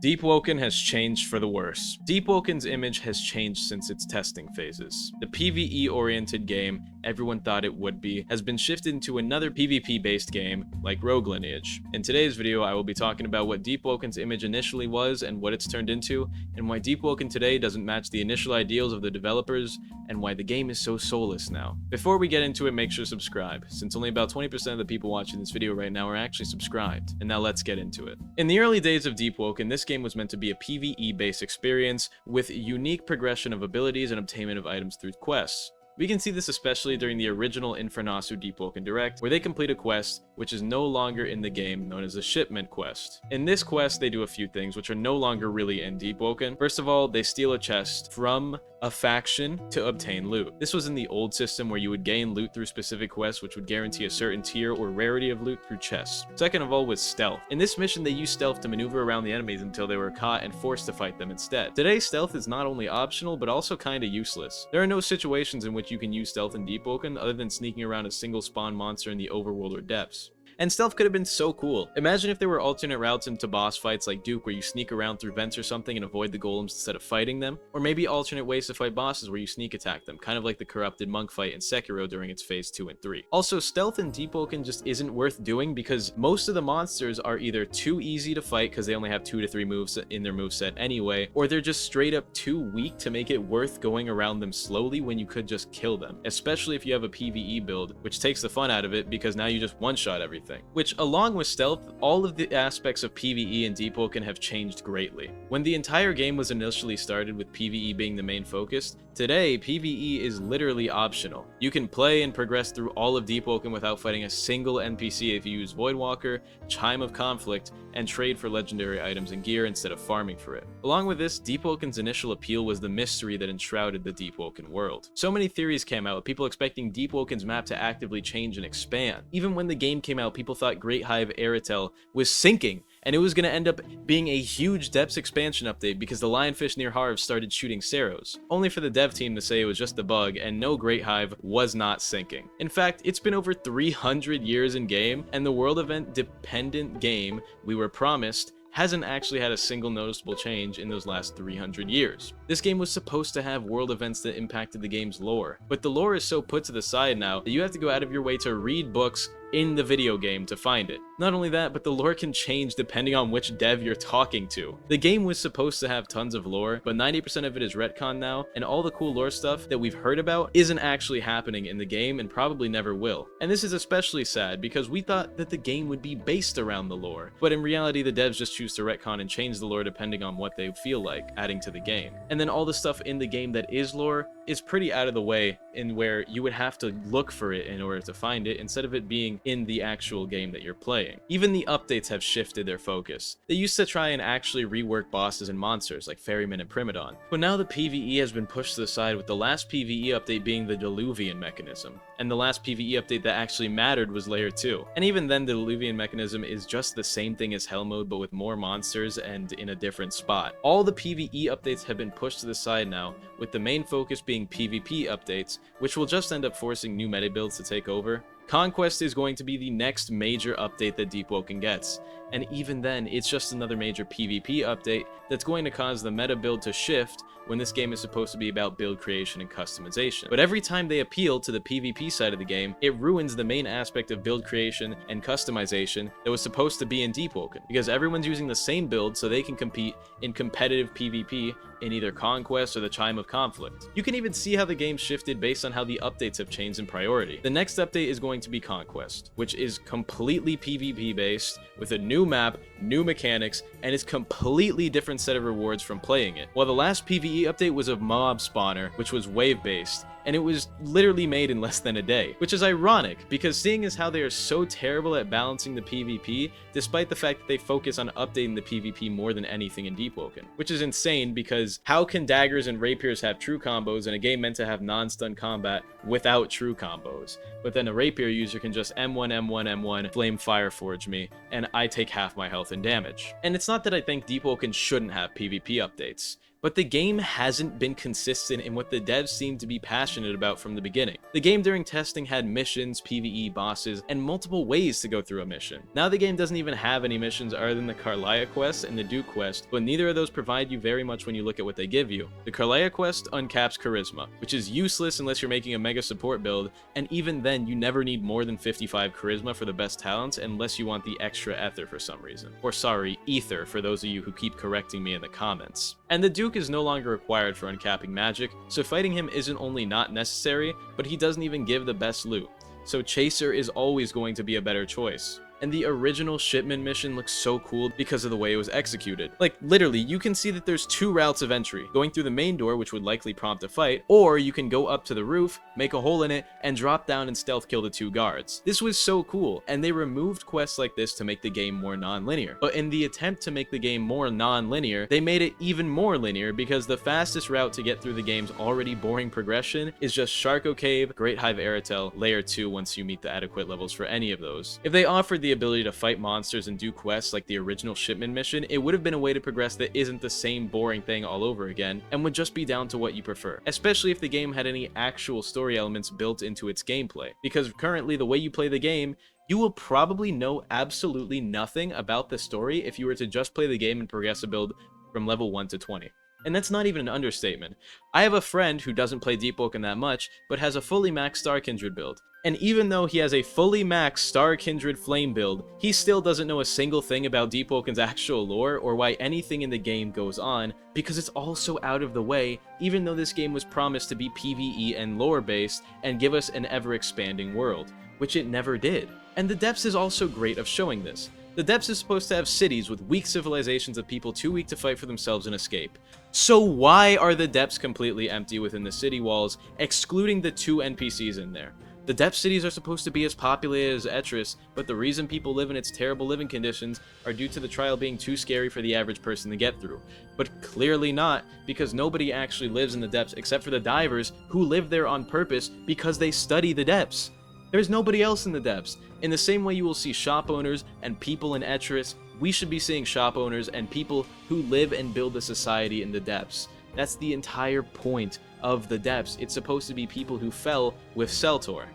Deepwoken has changed for the worse. Deepwoken's image has changed since its testing phases. The PvE-oriented game everyone thought it would be has been shifted into another PvP-based game like Rogue Lineage. In today's video, I will be talking about what Deepwoken's image initially was and what it's turned into, and why Deepwoken today doesn't match the initial ideals of the developers, and why the game is so soulless now. Before we get into it, make sure to subscribe, since only about 20% of the people watching this video right now are actually subscribed. And now let's get into it. In the early days of Deepwoken, this game was meant to be a PvE-based experience with unique progression of abilities and obtainment of items through quests. We can see this especially during the original Infernasu Deepwoken Direct, where they complete a quest which is no longer in the game, known as a shipment quest. In this quest, they do a few things which are no longer really in Deepwoken. First of all, they steal a chest from a faction to obtain loot. This was in the old system where you would gain loot through specific quests which would guarantee a certain tier or rarity of loot through chests. Second of all was stealth. In this mission, they used stealth to maneuver around the enemies until they were caught and forced to fight them instead. Today, stealth is not only optional, but also kinda useless. There are no situations in which you can use stealth in Deepwoken other than sneaking around a single spawn monster in the overworld or depths. And stealth could have been so cool. Imagine if there were alternate routes into boss fights like Duke where you sneak around through vents or something and avoid the golems instead of fighting them, or maybe alternate ways to fight bosses where you sneak attack them, kind of like the corrupted monk fight in Sekiro during its phase 2 and 3. Also, stealth in Deepwoken just isn't worth doing because most of the monsters are either too easy to fight because they only have 2 to 3 moves in their moveset anyway, or they're just straight up too weak to make it worth going around them slowly when you could just kill them, especially if you have a PvE build, which takes the fun out of it because now you just one-shot everything. Which, along with stealth, all of the aspects of PvE in Deepwoken have changed greatly. When the entire game was initially started with PvE being the main focus, today PvE is literally optional. You can play and progress through all of Deepwoken without fighting a single NPC if you use Voidwalker, Chime of Conflict, and trade for legendary items and gear instead of farming for it. Along with this, Deepwoken's initial appeal was the mystery that enshrouded the Deepwoken world. So many theories came out with people expecting Deepwoken's map to actively change and expand. Even when the game came out, people thought Great Hive Aratel was sinking, and it was going to end up being a huge depths expansion update because the lionfish near Harv started shooting Ceros, only for the dev team to say it was just a bug and no Great Hive was not sinking. In fact, it's been over 300 years in game, and the world event dependent game we were promised hasn't actually had a single noticeable change in those last 300 years. This game was supposed to have world events that impacted the game's lore, but the lore is so put to the side now that you have to go out of your way to read books in the video game to find it. Not only that, but the lore can change depending on which dev you're talking to. The game was supposed to have tons of lore, but 90% of it is retcon now, and all the cool lore stuff that we've heard about isn't actually happening in the game and probably never will. And this is especially sad because we thought that the game would be based around the lore, but in reality the devs just choose to retcon and change the lore depending on what they feel like adding to the game. And then all the stuff in the game that is lore is pretty out of the way, in where you would have to look for it in order to find it instead of it being in the actual game that you're playing. Even the updates have shifted their focus. They used to try and actually rework bosses and monsters like Ferryman and Primadon, but now the PvE has been pushed to the side, with the last PvE update being the Diluvian mechanism, and the last PvE update that actually mattered was Layer 2. And even then, the Diluvian mechanism is just the same thing as Hell Mode but with more monsters and in a different spot. All the PvE updates have been pushed to the side now, with the main focus being PvP updates, which will just end up forcing new meta builds to take over. Conquest is going to be the next major update that Deepwoken gets, and even then, it's just another major PvP update that's going to cause the meta build to shift when this game is supposed to be about build creation and customization. But every time they appeal to the PvP side of the game, it ruins the main aspect of build creation and customization that was supposed to be in Deepwoken, because everyone's using the same build so they can compete in competitive PvP in either Conquest or the Chime of Conflict. You can even see how the game shifted based on how the updates have changed in priority. The next update is going to be Conquest, which is completely PvP based, with a new map, new mechanics, and it's completely different set of rewards from playing it. While the last PvE update was a mob spawner, which was wave based, and it was literally made in less than a day, which is ironic because seeing as how they are so terrible at balancing the PvP, despite the fact that they focus on updating the PvP more than anything in Deepwoken, which is insane because how can daggers and rapiers have true combos in a game meant to have non-stun combat without true combos? But then a rapier user can just M1, M1, M1, flame fire forge me, and I take half my health and damage. And it's not that I think Deepwoken shouldn't have PvP updates, but the game hasn't been consistent in what the devs seem to be passionate about from the beginning. The game during testing had missions, PvE bosses, and multiple ways to go through a mission. Now the game doesn't even have any missions other than the Carlia quest and the Duke quest, but neither of those provide you very much when you look at what they give you. The Carlia quest uncaps charisma, which is useless unless you're making a mega support build, and even then you never need more than 55 charisma for the best talents unless you want the extra ether for some reason. Or sorry, ether for those of you who keep correcting me in the comments. And the Duke is no longer required for uncapping magic, so fighting him isn't only not necessary, but he doesn't even give the best loot. So Chaser is always going to be a better choice. And the original shipment mission looks so cool because of the way it was executed. Like, literally, you can see that there's two routes of entry. Going through the main door, which would likely prompt a fight, or you can go up to the roof, make a hole in it, and drop down and stealth kill the two guards. This was so cool, and they removed quests like this to make the game more non-linear. But in the attempt to make the game more non-linear, they made it even more linear because the fastest route to get through the game's already boring progression is just Sharko Cave, Great Hive Aratel, Layer 2 once you meet the adequate levels for any of those. If they offered the ability to fight monsters and do quests like the original shipment mission, it would have been a way to progress that isn't the same boring thing all over again, and would just be down to what you prefer, especially if the game had any actual story elements built into its gameplay, because currently the way you play the game, you will probably know absolutely nothing about the story if you were to just play the game and progress a build from level 1 to 20. And that's not even an understatement. I have a friend who doesn't play Deepwoken that much, but has a fully maxed Star Kindred build. And even though he has a fully maxed Star Kindred Flame build, he still doesn't know a single thing about Deepwoken's actual lore or why anything in the game goes on, because it's all so out of the way, even though this game was promised to be PvE and lore based and give us an ever-expanding world, which it never did. And the Depths is also great of showing this. The Depths is supposed to have cities with weak civilizations of people too weak to fight for themselves and escape. So why are the Depths completely empty within the city walls, excluding the 2 NPCs in there? The Depth cities are supposed to be as populated as Etris, but the reason people live in its terrible living conditions are due to the trial being too scary for the average person to get through. But clearly not, because nobody actually lives in the Depths except for the divers, who live there on purpose because they study the Depths. There's nobody else in the Depths. In the same way you will see shop owners and people in Etris, we should be seeing shop owners and people who live and build a society in the Depths. That's the entire point of the Depths. It's supposed to be people who fell with Seltor.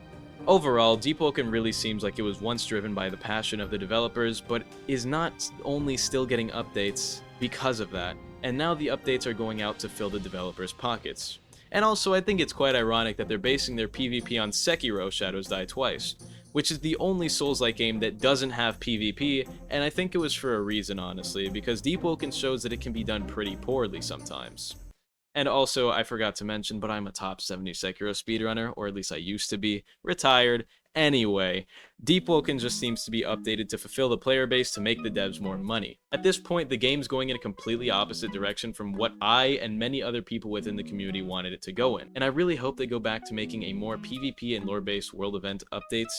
Overall, Deepwoken really seems like it was once driven by the passion of the developers, but is not only still getting updates because of that, and now the updates are going out to fill the developers' pockets. And also, I think it's quite ironic that they're basing their PvP on Sekiro Shadows Die Twice, which is the only Souls-like game that doesn't have PvP, and I think it was for a reason, honestly, because Deepwoken shows that it can be done pretty poorly sometimes. And also, I forgot to mention, but I'm a top 70 Sekiro speedrunner, or at least I used to be, retired. Anyway, Deepwoken just seems to be updated to fulfill the player base to make the devs more money. At this point, the game's going in a completely opposite direction from what I and many other people within the community wanted it to go in. And I really hope they go back to making a more PvP and lore-based world event updates,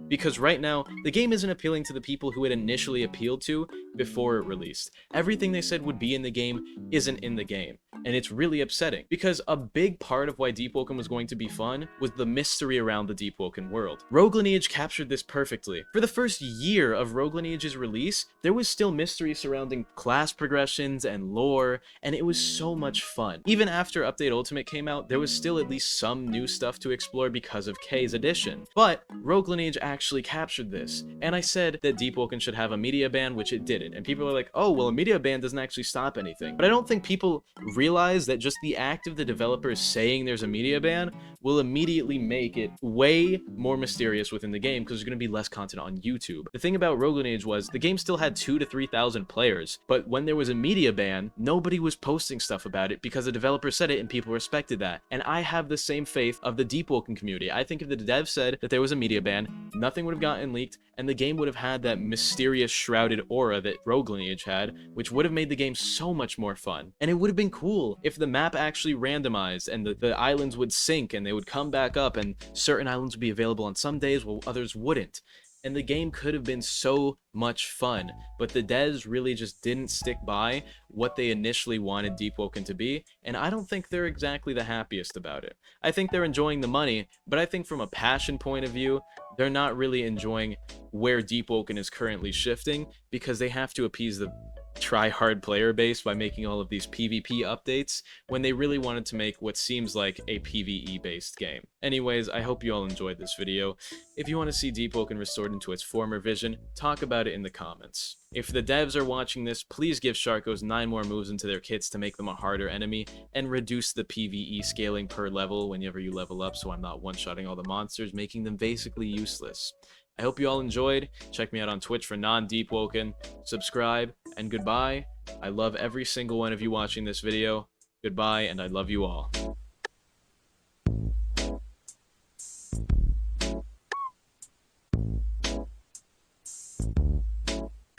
because right now, the game isn't appealing to the people who it initially appealed to before it released. Everything they said would be in the game isn't in the game, and it's really upsetting, because a big part of why Deepwoken was going to be fun was the mystery around the Deepwoken world. Rogue Lineage captured this perfectly. For the first year of Rogue Lineage's release, there was still mystery surrounding class progressions and lore, and it was so much fun. Even after Update Ultimate came out, there was still at least some new stuff to explore because of K's addition. But Rogue Lineage actually captured this, and I said that Deepwoken should have a media ban, which it didn't, and people are like, oh, well, a media ban doesn't actually stop anything. But I don't think people realize that just the act of the developers saying there's a media ban will immediately make it way more mysterious within the game, because there's going to be less content on YouTube. The thing about Rogue Lineage was the game still had 2,000 to 3,000 players, but when there was a media ban, nobody was posting stuff about it because the developer said it and people respected that. And I have the same faith of the Deepwoken community. I think if the dev said that there was a media ban, nothing would have gotten leaked, and the game would have had that mysterious shrouded aura that Rogue Lineage had, which would have made the game so much more fun. And it would have been cool if the map actually randomized and the islands would sync and they would come back up, and certain islands would be available on some days while others wouldn't. And the game could have been so much fun, but the devs really just didn't stick by what they initially wanted Deepwoken to be, and I don't think they're exactly the happiest about it. I think they're enjoying the money, but I think from a passion point of view, they're not really enjoying where Deepwoken is currently shifting, because they have to appease the try-hard player base by making all of these PvP updates when they really wanted to make what seems like a PvE-based game. Anyways, I hope you all enjoyed this video. If you want to see Deepwoken restored into its former vision, talk about it in the comments. If the devs are watching this, please give Sharkos 9 more moves into their kits to make them a harder enemy, and reduce the PvE scaling per level whenever you level up so I'm not one-shotting all the monsters, making them basically useless. I hope you all enjoyed. Check me out on Twitch for non-Deepwoken. Subscribe, and goodbye. I love every single one of you watching this video. Goodbye, and I love you all.